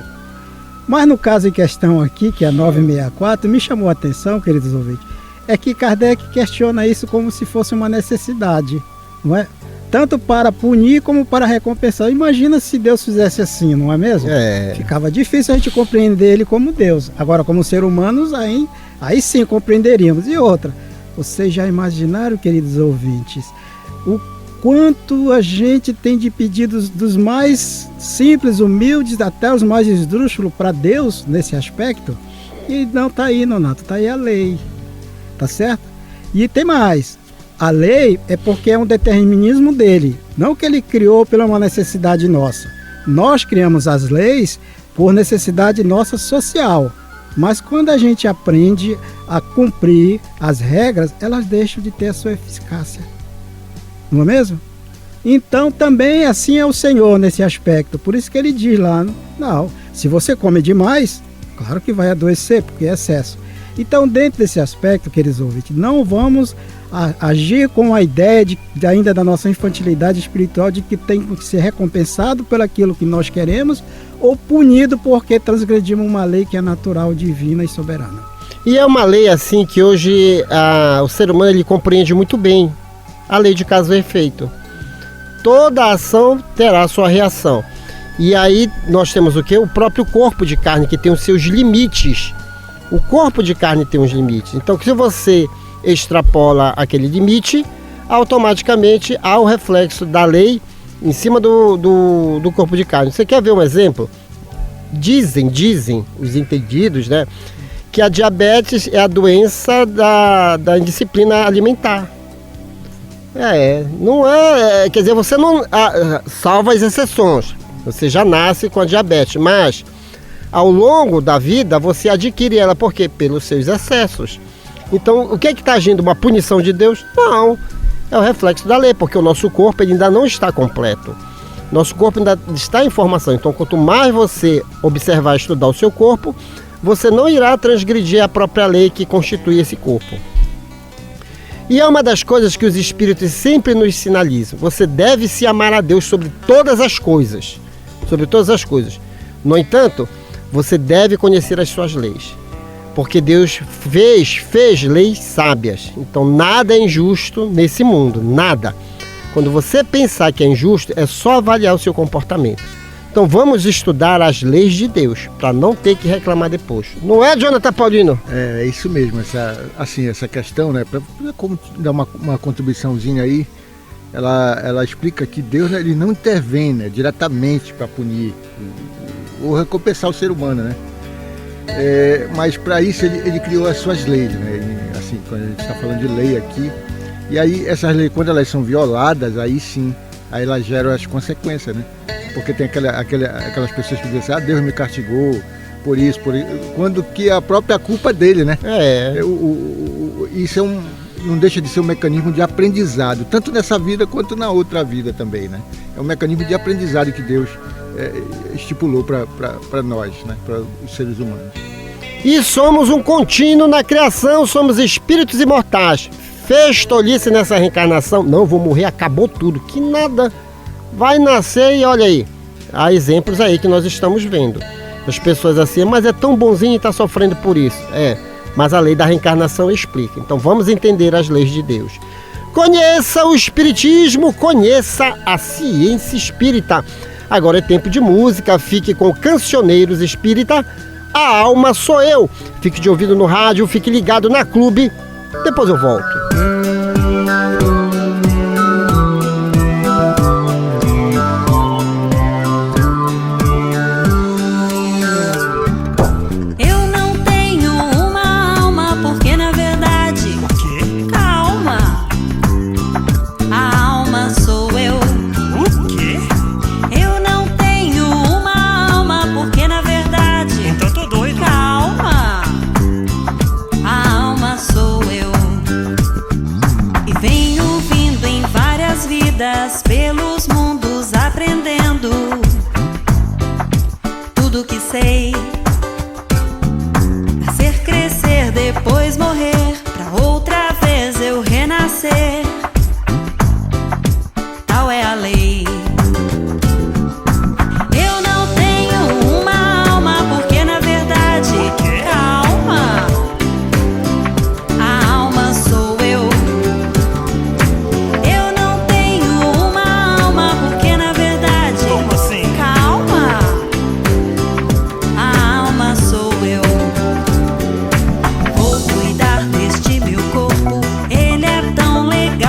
Mas no caso em questão aqui, que é 964, me chamou a atenção, queridos ouvintes, é que Kardec questiona isso como se fosse uma necessidade, não é? Tanto para punir como para recompensar. Imagina se Deus fizesse assim, não é mesmo? Ficava difícil a gente compreender ele como Deus. Agora, como ser humanos, aí sim compreenderíamos. E outra, vocês já imaginaram, queridos ouvintes, o quanto a gente tem de pedidos dos mais simples, humildes, até os mais esdrúxulos para Deus nesse aspecto? E não está aí, Nonato, está aí a lei. Tá certo? E tem mais. A lei é porque é um determinismo dele, não que ele criou pela uma necessidade nossa. Nós criamos as leis por necessidade nossa social, mas quando a gente aprende a cumprir as regras, elas deixam de ter a sua eficácia. Não é mesmo? Então também assim é o Senhor nesse aspecto. Por isso que ele diz lá, não, se você come demais, claro que vai adoecer, porque é excesso. Então, dentro desse aspecto, queridos ouvintes, não vamos agir com a ideia ainda da nossa infantilidade espiritual de que tem que ser recompensado por aquilo que nós queremos ou punido porque transgredimos uma lei que é natural, divina e soberana. E é uma lei assim que hoje o ser humano ele compreende muito bem. A lei de causa e efeito. Toda ação terá a sua reação. E aí nós temos o quê? O próprio corpo de carne que tem os seus limites. O corpo de carne tem uns limites. Então, se você extrapola aquele limite, automaticamente há o reflexo da lei em cima do corpo de carne. Você quer ver um exemplo? Dizem os entendidos, né, que a diabetes é a doença da indisciplina alimentar. Não é, quer dizer, você não salva as exceções. Você já nasce com a diabetes, mas ao longo da vida você adquire ela, por quê? Pelos seus excessos. Então, o que é que está agindo? Uma punição de Deus? Não, é o reflexo da lei, porque o nosso corpo ele ainda não está completo. Nosso corpo ainda está em formação. Então, quanto mais você observar e estudar o seu corpo, você não irá transgredir a própria lei que constitui esse corpo. E é uma das coisas que os Espíritos sempre nos sinalizam. Você deve se amar a Deus sobre todas as coisas. Sobre todas as coisas. No entanto, você deve conhecer as suas leis. Porque Deus fez leis sábias. Então nada é injusto nesse mundo. Nada. Quando você pensar que é injusto, é só avaliar o seu comportamento. Então vamos estudar as leis de Deus, para não ter que reclamar depois. Não é, Jonathan Paulino? É isso mesmo, essa questão, né? Para dar uma contribuiçãozinha aí, ela explica que Deus, né, ele não intervém, né, diretamente para punir ou recompensar o ser humano, né? Mas para isso ele criou as suas leis, né? E, assim, quando a gente está falando de lei aqui, e aí essas leis, quando elas são violadas, aí sim, aí elas geram as consequências, né? Porque tem aquelas pessoas que dizem assim, Deus me castigou por isso, quando que a própria culpa dele, né? Isso não deixa de ser um mecanismo de aprendizado, tanto nessa vida quanto na outra vida também, né? É um mecanismo de aprendizado que Deus estipulou para nós, né? Para os seres humanos. E somos um contínuo na criação, somos espíritos imortais. Fez tolice nessa reencarnação? Não, vou morrer, acabou tudo. Que nada, vai nascer e olha aí. Há exemplos aí que nós estamos vendo. As pessoas assim, mas é tão bonzinho e está sofrendo por isso. Mas a lei da reencarnação explica. Então vamos entender as leis de Deus. Conheça o Espiritismo, conheça a ciência espírita. Agora é tempo de música, fique com Cancioneiros Espírita. A alma sou eu. Fique de ouvido no rádio, fique ligado na Clube. Depois eu volto. Pelos mundos aprendendo tudo que sei, fazer crescer, depois morrer, pra outra vez eu renascer. Tal é a lei. Eu não tenho uma alma porque na verdade, calma, a alma sou eu. Vou cuidar deste meu corpo, ele é tão legal.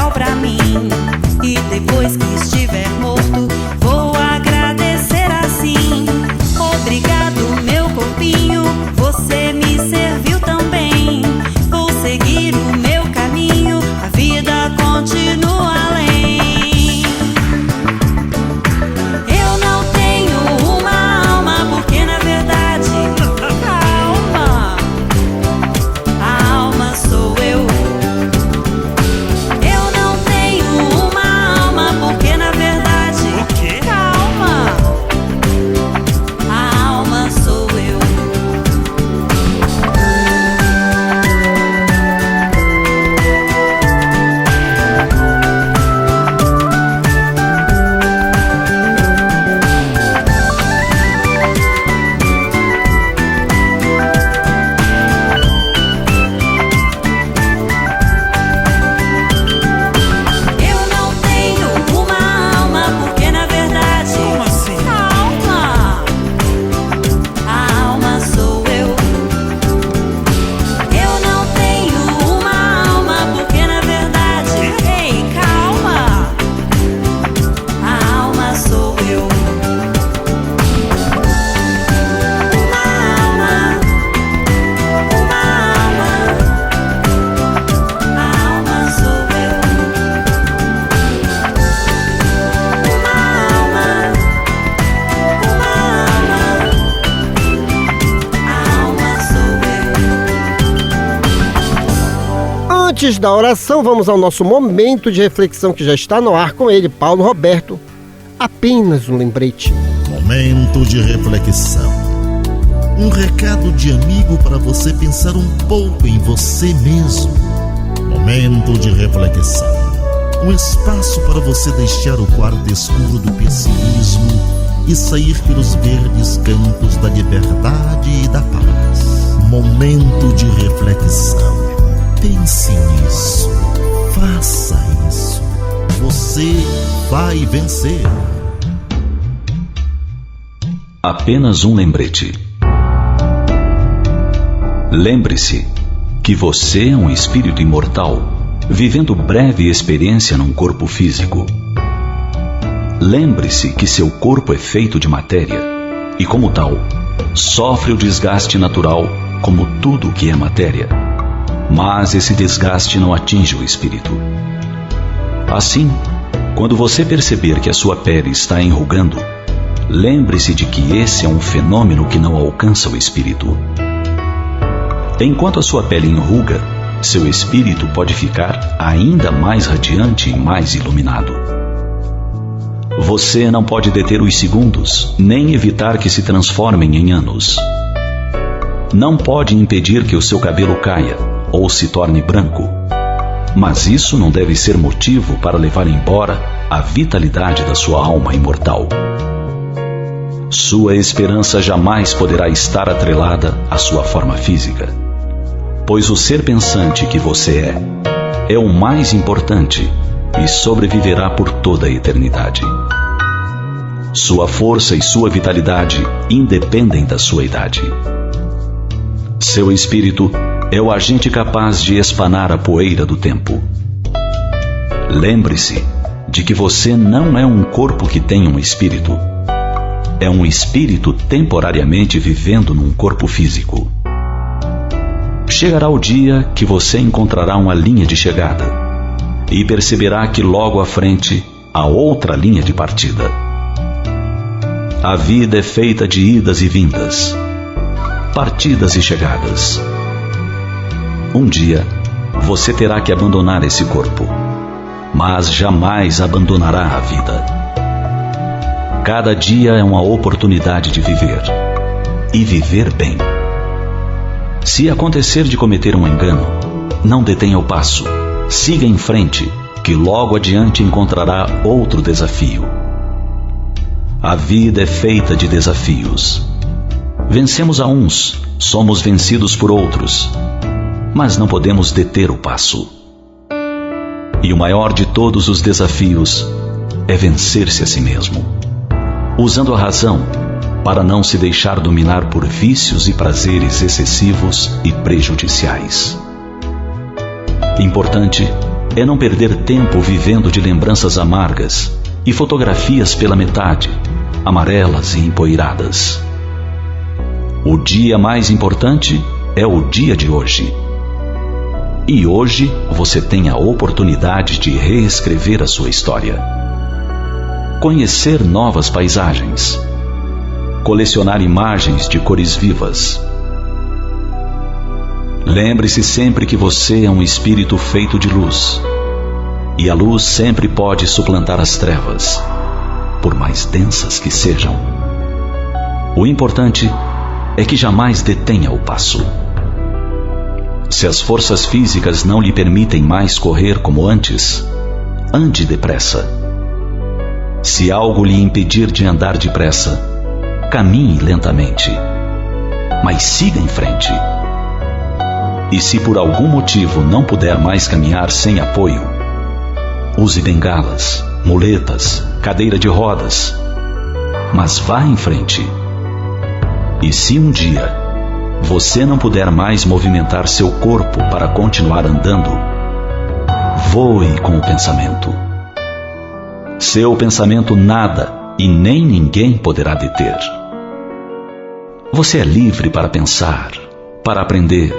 Antes da oração, vamos ao nosso momento de reflexão que já está no ar com ele, Paulo Roberto. Apenas um lembrete. Momento de reflexão. Um recado de amigo para você pensar um pouco em você mesmo. Momento de reflexão. Um espaço para você deixar o quarto escuro do pessimismo e sair pelos verdes campos da liberdade e da paz. Momento de reflexão. Pense nisso. Faça isso. Você vai vencer. Apenas um lembrete. Lembre-se que você é um espírito imortal, vivendo breve experiência num corpo físico. Lembre-se que seu corpo é feito de matéria e, como tal, sofre o desgaste natural como tudo que é matéria. Mas esse desgaste não atinge o espírito. Assim, quando você perceber que a sua pele está enrugando, lembre-se de que esse é um fenômeno que não alcança o espírito. Enquanto a sua pele enruga, seu espírito pode ficar ainda mais radiante e mais iluminado. Você não pode deter os segundos, nem evitar que se transformem em anos. Não pode impedir que o seu cabelo caia ou se torne branco, mas isso não deve ser motivo para levar embora a vitalidade da sua alma imortal. Sua esperança jamais poderá estar atrelada à sua forma física, pois o ser pensante que você é o mais importante e sobreviverá por toda a eternidade. Sua força e sua vitalidade independem da sua idade. Seu espírito é o agente capaz de espanar a poeira do tempo. Lembre-se de que você não é um corpo que tem um espírito. É um espírito temporariamente vivendo num corpo físico. Chegará o dia que você encontrará uma linha de chegada e perceberá que logo à frente há outra linha de partida. A vida é feita de idas e vindas, partidas e chegadas. Um dia, você terá que abandonar esse corpo, mas jamais abandonará a vida. Cada dia é uma oportunidade de viver, e viver bem. Se acontecer de cometer um engano, não detenha o passo. Siga em frente, que logo adiante encontrará outro desafio. A vida é feita de desafios. Vencemos a uns, somos vencidos por outros, mas não podemos deter o passo. E o maior de todos os desafios é vencer-se a si mesmo, usando a razão para não se deixar dominar por vícios e prazeres excessivos e prejudiciais. Importante é não perder tempo vivendo de lembranças amargas e fotografias pela metade, amarelas e empoeiradas. O dia mais importante é o dia de hoje. E hoje você tem a oportunidade de reescrever a sua história. Conhecer novas paisagens. Colecionar imagens de cores vivas. Lembre-se sempre que você é um espírito feito de luz, e a luz sempre pode suplantar as trevas, por mais densas que sejam. O importante é que jamais detenha o passo. Se as forças físicas não lhe permitem mais correr como antes, ande depressa. Se algo lhe impedir de andar depressa, caminhe lentamente, mas siga em frente. E se por algum motivo não puder mais caminhar sem apoio, use bengalas, muletas, cadeira de rodas, mas vá em frente. E se um dia você não puder mais movimentar seu corpo para continuar andando, voe com o pensamento. Seu pensamento nada e nem ninguém poderá deter. Você é livre para pensar, para aprender,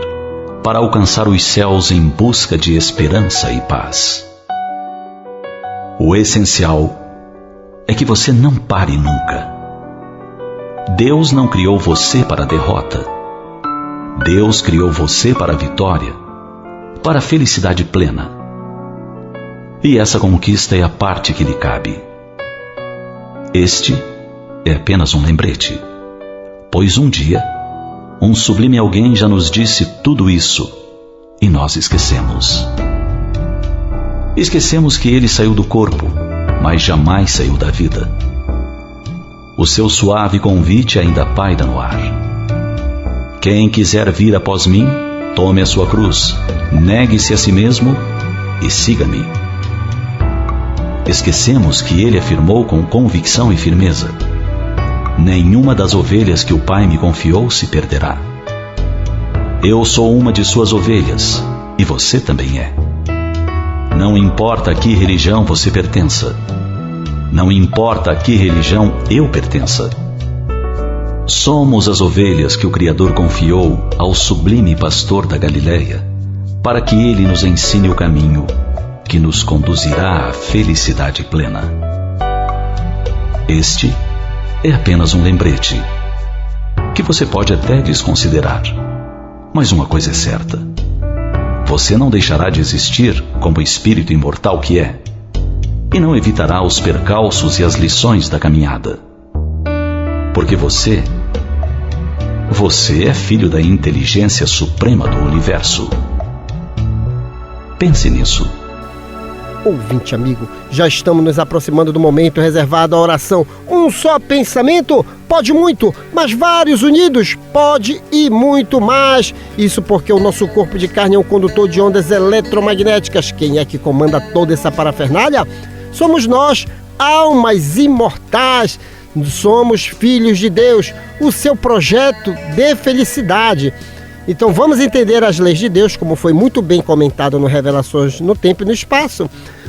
para alcançar os céus em busca de esperança e paz. O essencial é que você não pare nunca. Deus não criou você para a derrota. Deus criou você para a vitória. para a felicidade plena. E essa conquista é a parte que lhe cabe. Este é apenas um lembrete, pois um dia, um sublime alguém já nos disse tudo isso e nós esquecemos. Esquecemos que ele saiu do corpo, mas jamais saiu da vida. O seu suave convite ainda paira no ar. Quem quiser vir após mim, tome a sua cruz, negue-se a si mesmo e siga-me. Esquecemos que ele afirmou com convicção e firmeza: nenhuma das ovelhas que o Pai me confiou se perderá. Eu sou uma de suas ovelhas, e você também é. Não importa a que religião você pertença. Não importa a que religião eu pertença. Somos as ovelhas que o Criador confiou ao sublime pastor da Galileia, para que ele nos ensine o caminho que nos conduzirá à felicidade plena. Este é apenas um lembrete, que você pode até desconsiderar. Mas uma coisa é certa: você não deixará de existir como espírito imortal que é, e não evitará os percalços e as lições da caminhada. Porque você é filho da inteligência suprema do universo. Pense nisso. Ouvinte amigo, já estamos nos aproximando do momento reservado à oração. Um só pensamento pode muito, mas vários unidos pode e muito mais. Isso porque o nosso corpo de carne é um condutor de ondas eletromagnéticas. Quem é que comanda toda essa parafernália? Somos nós, almas imortais. Somos filhos de Deus, o seu projeto de felicidade. Então vamos entender as leis de Deus, como foi muito bem comentado no Revelações no Tempo e no Espaço.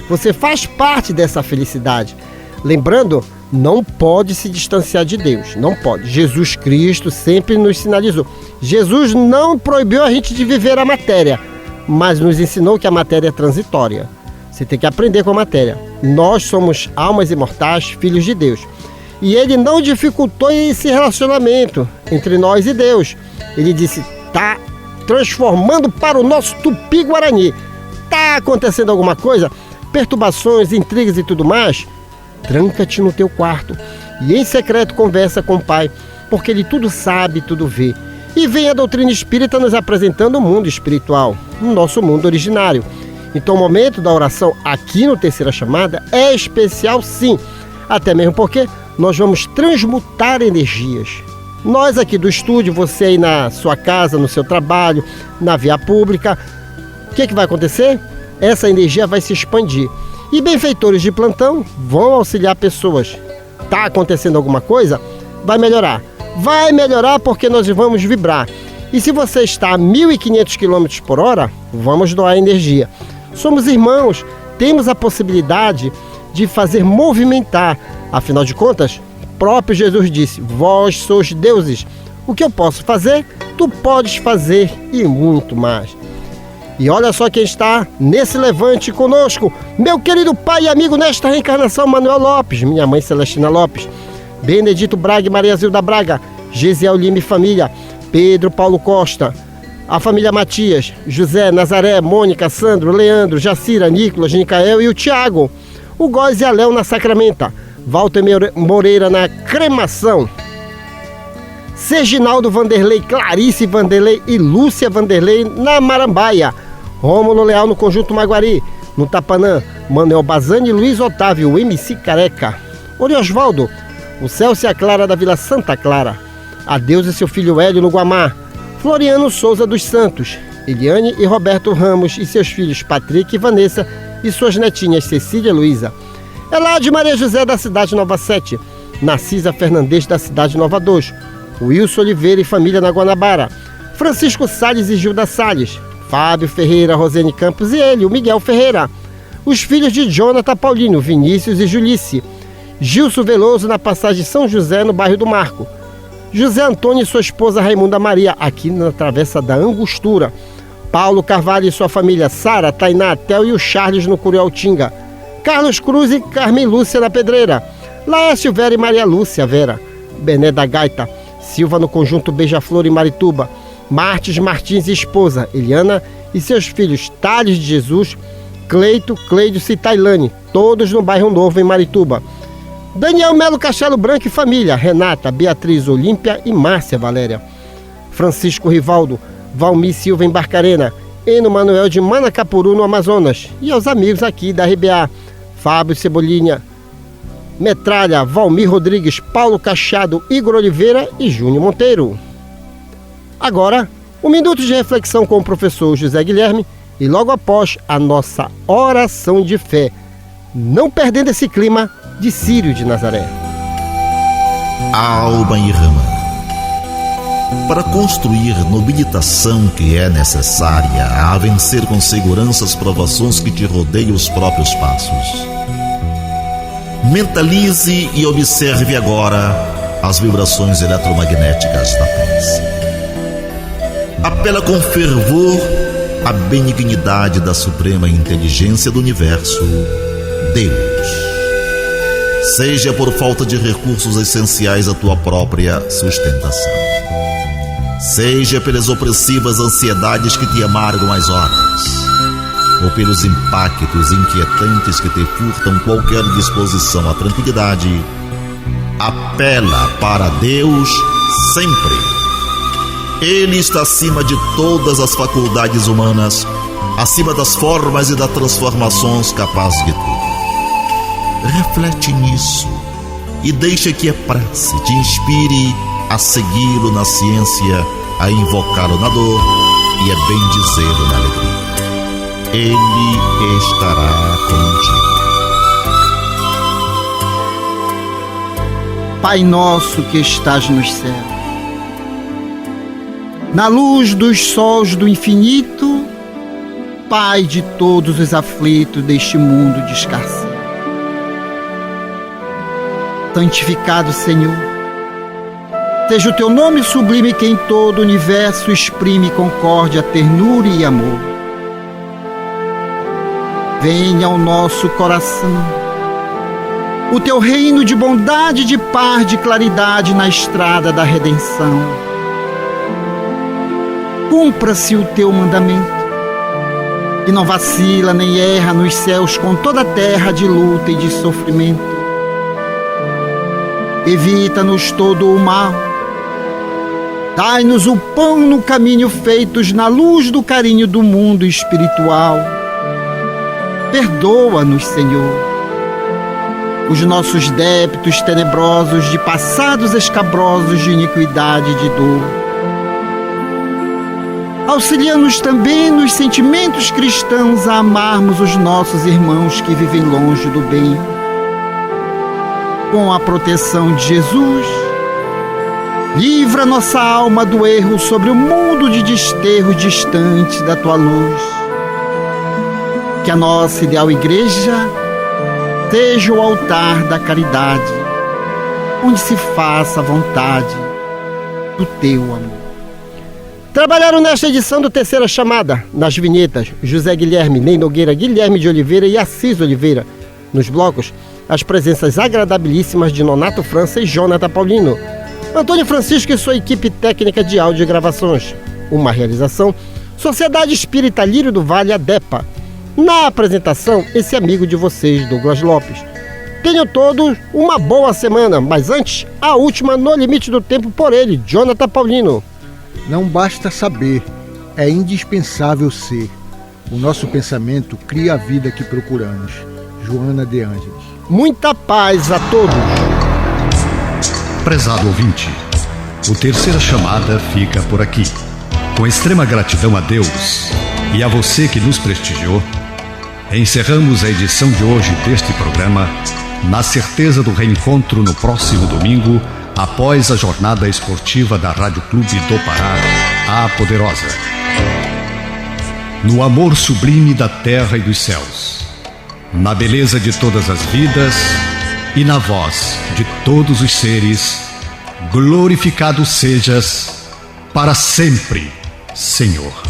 Você faz parte dessa felicidade. Lembrando, não pode se distanciar de Deus, não pode. Jesus Cristo sempre nos sinalizou. Jesus não proibiu a gente de viver a matéria, mas nos ensinou que a matéria é transitória. Você tem que aprender com a matéria. Nós somos almas imortais, filhos de Deus. E ele não dificultou esse relacionamento entre nós e Deus. Ele disse: está transformando para o nosso Tupi-Guarani. Está acontecendo alguma coisa? Perturbações, intrigas e tudo mais? Tranca-te no teu quarto e em secreto conversa com o Pai, porque Ele tudo sabe, tudo vê. E vem a doutrina espírita nos apresentando o mundo espiritual, o nosso mundo originário. Então o momento da oração aqui no Terceira Chamada é especial sim, até mesmo porque nós vamos transmutar energias. Nós aqui do estúdio, você aí na sua casa, no seu trabalho, na via pública, o que vai acontecer? Essa energia vai se expandir. E benfeitores de plantão vão auxiliar pessoas. Está acontecendo alguma coisa? Vai melhorar. Vai melhorar porque nós vamos vibrar. E se você está a 1.500 km por hora, vamos doar energia. Somos irmãos, temos a possibilidade de fazer movimentar. Afinal de contas, próprio Jesus disse: vós sois deuses. O que eu posso fazer, tu podes fazer e muito mais. E olha só quem está nesse levante conosco. Meu querido pai e amigo nesta reencarnação, Manuel Lopes. Minha mãe Celestina Lopes. Benedito Braga e Maria Zilda Braga. Gesiel Lima e família. Pedro Paulo Costa. A família Matias. José, Nazaré, Mônica, Sandro, Leandro, Jacira, Nicolas, Nicael e o Tiago. O Góis e a Léo na Sacramenta. Walter Moreira na Cremação. Serginaldo Vanderlei, Clarice Vanderlei e Lúcia Vanderlei na Marambaia. Rômulo Leal no Conjunto Maguari. No Tapanã, Manuel Bazani e Luiz Otávio, o MC Careca. Oriosvaldo, o Celso e a Clara da Vila Santa Clara. Adeus e seu filho Hélio no Guamá. Floriano Souza dos Santos. Eliane e Roberto Ramos e seus filhos Patrick e Vanessa e suas netinhas Cecília e Luísa. Elade Maria José da Cidade Nova 7. Narcisa Fernandes da Cidade Nova 2. Wilson Oliveira e família na Guanabara. Francisco Salles e Gilda Salles. Fábio Ferreira, Rosene Campos e ele, o Miguel Ferreira. Os filhos de Jonathan Paulino, Vinícius e Julice. Gilson Veloso na passagem São José, no bairro do Marco. José Antônio e sua esposa Raimunda Maria, aqui na Travessa da Angostura. Paulo Carvalho e sua família, Sara, Tainá, Tel e o Charles no Curialtinga. Carlos Cruz e Carmen Lúcia na Pedreira. Laércio Vera e Maria Lúcia Vera. Bené da Gaita. Silva no Conjunto Beija-Flor e Marituba. Martins Martins e esposa, Eliana e seus filhos Thales de Jesus, Cleito, Cleidice e Tailane, todos no bairro Novo, em Marituba. Daniel Melo Castelo Branco e família, Renata, Beatriz Olímpia e Márcia Valéria. Francisco Rivaldo, Valmir Silva em Barcarena, Eno Manuel de Manacapuru, no Amazonas. E aos amigos aqui da RBA, Fábio Cebolinha, Metralha, Valmir Rodrigues, Paulo Cachado, Igor Oliveira e Júnior Monteiro. Agora, um minuto de reflexão com o professor José Guilherme e logo após a nossa oração de fé, não perdendo esse clima de Círio de Nazaré. Alma irmã, para construir nobilitação que é necessária a vencer com segurança as provações que te rodeiam os próprios passos. Mentalize e observe agora as vibrações eletromagnéticas da prece. Apela com fervor à benignidade da suprema inteligência do universo, Deus. Seja por falta de recursos essenciais à tua própria sustentação, seja pelas opressivas ansiedades que te amargam as horas, ou pelos impactos inquietantes que te furtam qualquer disposição à tranquilidade, apela para Deus sempre. Ele está acima de todas as faculdades humanas, acima das formas e das transformações capazes de tudo. Reflete nisso e deixa que a prece te inspire a segui-lo na ciência, a invocá-lo na dor e a bendizê-lo na alegria. Ele estará contigo. Pai nosso que estás nos céus, na luz dos sóis do infinito, Pai de todos os aflitos deste mundo de escassez, santificado Senhor, seja o teu nome sublime que em todo o universo exprime concórdia, ternura e amor. Venha ao nosso coração o teu reino de bondade, de paz, de claridade na estrada da redenção. Cumpra-se o teu mandamento, que não vacila nem erra nos céus com toda a terra de luta e de sofrimento. Evita-nos todo o mal, dai-nos o pão no caminho feitos na luz do carinho do mundo espiritual. Perdoa-nos, Senhor, os nossos débitos tenebrosos de passados escabrosos de iniquidade e de dor. Auxilia-nos também nos sentimentos cristãos a amarmos os nossos irmãos que vivem longe do bem. Com a proteção de Jesus, livra nossa alma do erro sobre o mundo de desterro distante da tua luz. Que a nossa ideal igreja seja o altar da caridade, onde se faça a vontade do teu amor. Trabalharam nesta edição do Terceira Chamada, nas vinhetas, José Guilherme, Ney Nogueira, Guilherme de Oliveira e Assis Oliveira. Nos blocos, as presenças agradabilíssimas de Nonato França e Jonathan Paulino. Antônio Francisco e sua equipe técnica de áudio e gravações. Uma realização, Sociedade Espírita Lírio do Vale, ADEPA. Na apresentação, esse amigo de vocês, Douglas Lopes. Tenham todos uma boa semana, mas antes, a última no limite do tempo por ele, Jonathan Paulino. Não basta saber, é indispensável ser. O nosso pensamento cria a vida que procuramos. Joana de Ângeles. Muita paz a todos. Prezado ouvinte, o Terceira Chamada fica por aqui. Com extrema gratidão a Deus e a você que nos prestigiou, encerramos a edição de hoje deste programa na certeza do reencontro no próximo domingo, após a jornada esportiva da Rádio Clube do Pará, a Poderosa. No amor sublime da terra e dos céus, na beleza de todas as vidas e na voz de todos os seres, glorificado sejas para sempre, Senhor.